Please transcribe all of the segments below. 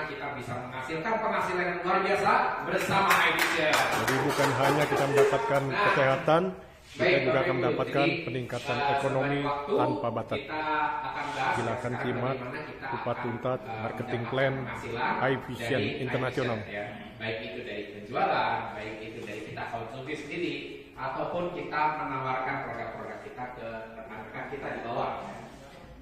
kita bisa menghasilkan penghasilan yang luar biasa bersama iVision. Jadi bukan hanya kita mendapatkan kesehatan, kita juga akan mendapatkan peningkatan ekonomi tanpa batas. Silakan simak kupas tuntas marketing plan iVision Internasional. Baik itu dari penjualan, baik itu dari kita konsumsi sendiri, ataupun kita menawarkan produk-produk kita ke rekan-rekan kita di bawah.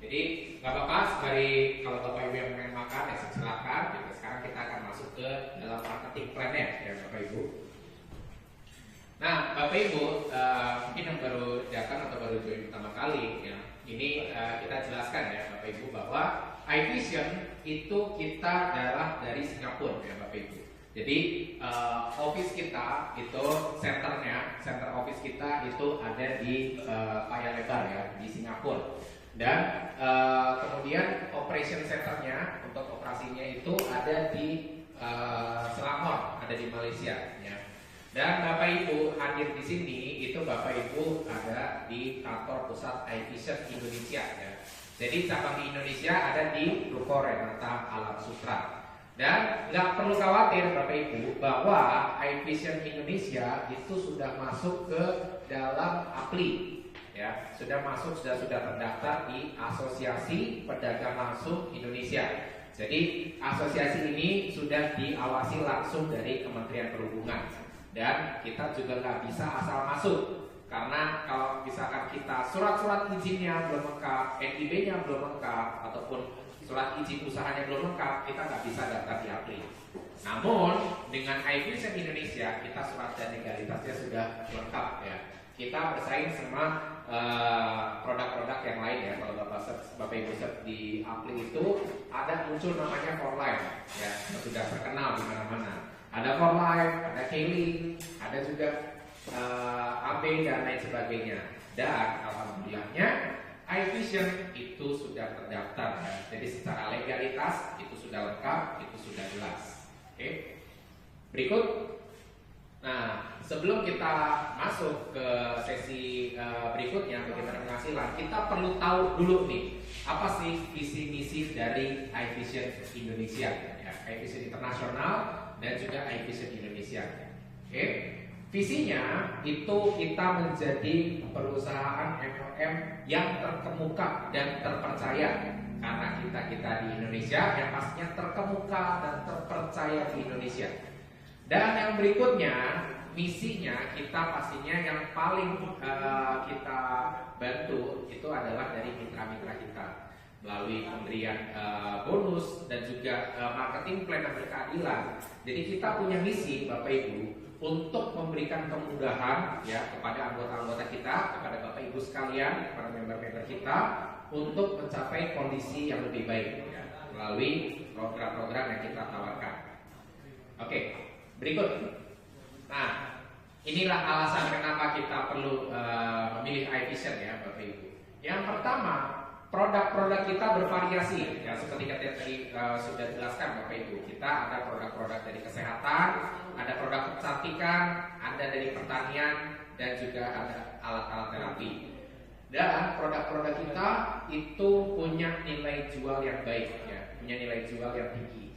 Jadi nggak apa-apa, sembari kalau Bapak Ibu yang pengen makan, ya silakan. Sekarang kita akan masuk ke dalam marketing plan-nya, ya Bapak Ibu. Nah, Bapak Ibu, mungkin yang baru datang atau baru join pertama kali, ya, ini kita jelaskan ya Bapak Ibu bahwa iVision itu kita adalah dari Singapura, ya Bapak Ibu. Jadi office kita itu center office kita itu ada di Paya Lebar ya di Singapura. Dan kemudian operation centernya untuk operasinya itu ada di Selangor, ada di Malaysia ya. Dan Bapak Ibu hadir di sini itu Bapak Ibu ada di kantor pusat iVision Indonesia ya. Jadi cabang di Indonesia ada di Ruko Renata Alam Sutra. Dan nggak perlu khawatir Bapak Ibu bahwa iVision Indonesia itu sudah masuk ke dalam APLI. Ya, sudah terdaftar di Asosiasi Pedagang Langsung Indonesia. Jadi asosiasi ini sudah diawasi langsung dari Kementerian Perhubungan. Dan kita juga nggak bisa asal masuk, karena kalau misalkan kita surat-surat izinnya belum lengkap, NIB-nya belum lengkap, ataupun surat izin usahanya belum lengkap, kita nggak bisa daftar di APLI. Namun dengan iVision Indonesia kita surat dan legalitasnya sudah lengkap ya. Kita bersaing sama produk-produk yang lain ya. Kalau Bapak Ibu search di APLI itu ada muncul namanya For Life ya, sudah terkenal di mana-mana. Ada For Life, ada Kelly, ada juga AB dan lain sebagainya. Dan alhamdulillahnya iVision itu sudah terdaftar ya. Jadi secara legalitas itu sudah lengkap, itu sudah jelas. Oke. Berikut. Nah, sebelum kita masuk ke sesi berikutnya bagaimana penghasilan, kita perlu tahu dulu nih apa sih visi misi dari iVision Indonesia ya, iVision Internasional dan juga iVision Indonesia. Oke. Visinya itu kita menjadi perusahaan MLM yang terkemuka dan terpercaya, karena kita di Indonesia yang pastinya terkemuka dan terpercaya di Indonesia. Dan yang berikutnya, misinya kita pastinya yang paling kita bantu itu adalah dari mitra-mitra kita melalui pemberian bonus dan juga marketing plan yang berkeadilan. Jadi kita punya misi Bapak Ibu untuk memberikan kemudahan ya kepada anggota-anggota kita, kepada Bapak Ibu sekalian, kepada member-member kita untuk mencapai kondisi yang lebih baik ya, melalui program-program yang kita tawarkan. Oke. Berikut. Nah, inilah alasan kenapa kita perlu memilih iVision ya Bapak Ibu. Yang pertama, produk-produk kita bervariasi ya, seperti tadi sudah jelaskan Bapak Ibu. Kita ada produk-produk dari kesehatan, ada produk kecantikan, ada dari pertanian, dan juga ada alat-alat terapi. Dan produk-produk kita itu punya nilai jual yang baik ya, punya nilai jual yang tinggi.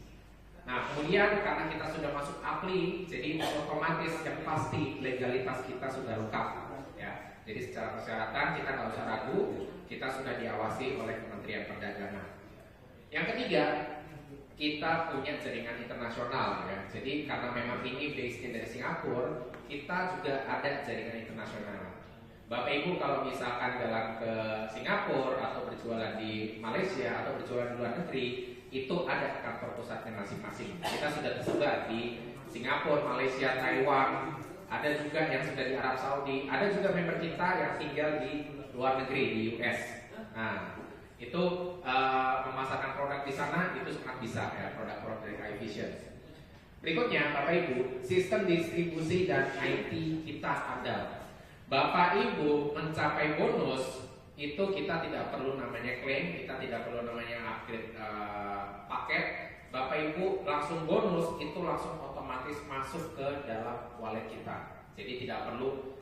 Nah, kemudian karena kita sudah masuk APLI, jadi otomatis yang pasti legalitas kita sudah lengkap ya. Jadi secara persyaratan kita nggak usah ragu, kita sudah diawasi oleh Kementerian Perdagangan. Yang ketiga, kita punya jaringan internasional ya. Jadi karena memang ini base-nya dari Singapura, kita juga ada jaringan internasional. Bapak Ibu kalau misalkan jalan ke Singapura atau berjualan di Malaysia atau berjualan di luar negeri, itu ada kantor pusatnya masing-masing. Kita sudah tersebar di Singapura, Malaysia, Taiwan, ada juga yang sudah di Arab Saudi, ada juga member kita yang tinggal di luar negeri di US. Nah, itu memasarkan produk di sana itu sangat bisa ya, produk-produk dari iVision. Berikutnya Bapak Ibu, sistem distribusi dan IT kita andal. Bapak Ibu mencapai bonus itu kita tidak perlu namanya klaim, kita tidak perlu namanya upgrade paket. Bapak Ibu langsung bonus itu langsung otomatis masuk ke dalam wallet kita. Jadi tidak perlu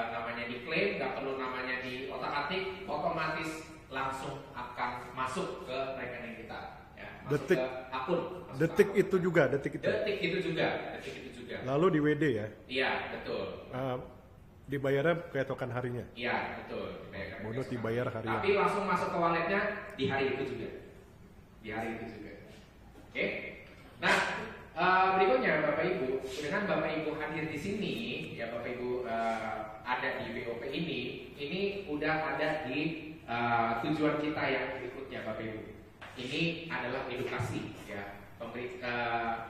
namanya diklaim, nggak perlu namanya di otak-atik, otomatis langsung akan masuk ke rekening kita. Ya. masuk Detik. ke akun. Masuk Detik ke akun. itu juga, detik itu. Detik itu juga, detik itu juga. Lalu di WD ya, Iya, betul. dibayarnya keesokan harinya. Iya, betul. Dibayarkan Bonus keesokan. dibayar harian. Tapi langsung masuk ke walletnya di hari itu juga. Di hari itu juga. Oke. Nah, berikutnya Bapak Ibu, dengan Bapak Ibu hadir di sini, ya Bapak Ibu ada di BOP ini udah ada di tujuan kita yang berikutnya Bapak Ibu. Ini adalah edukasi, ya,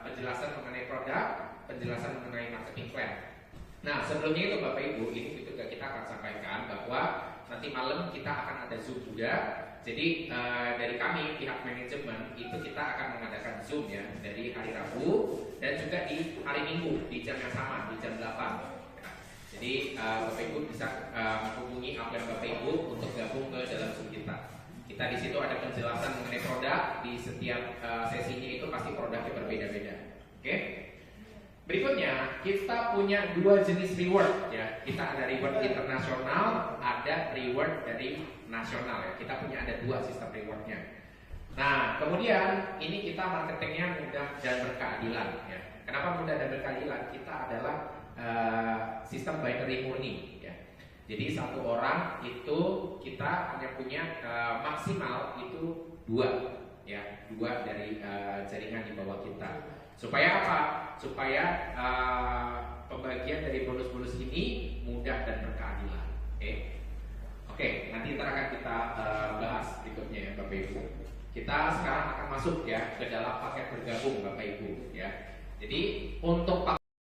penjelasan mengenai produk, penjelasan mengenai marketing plan. Nah, sebelumnya itu Bapak Ibu, ini juga kita akan sampaikan bahwa nanti malam kita akan ada Zoom juga. Jadi dari kami pihak manajemen itu kita akan mengadakan Zoom ya dari hari Rabu dan juga di hari Minggu di jam yang sama di jam 8. Jadi Bapak Ibu bisa menghubungi upline Bapak Ibu untuk gabung ke dalam Zoom kita. Kita di situ ada penjelasan mengenai produk, di setiap sesinya itu pasti produknya berbeda-beda. Oke? Berikutnya kita punya dua jenis reward ya. Kita ada reward internasional, ada reward dari nasional ya. Kita punya ada dua sistem rewardnya. Nah kemudian ini kita marketingnya mudah dan berkeadilan ya. Kenapa mudah dan berkeadilan? Kita adalah sistem binary murni ya. Jadi satu orang itu kita hanya punya maksimal itu dua ya, dua dari jaringan di bawah kita. Supaya apa? Supaya pembagian dari bonus-bonus ini mudah dan berkeadilan. Oke, nanti ntar akan kita bahas berikutnya ya Bapak Ibu. Kita sekarang akan masuk ya ke dalam paket bergabung Bapak Ibu ya. Jadi untuk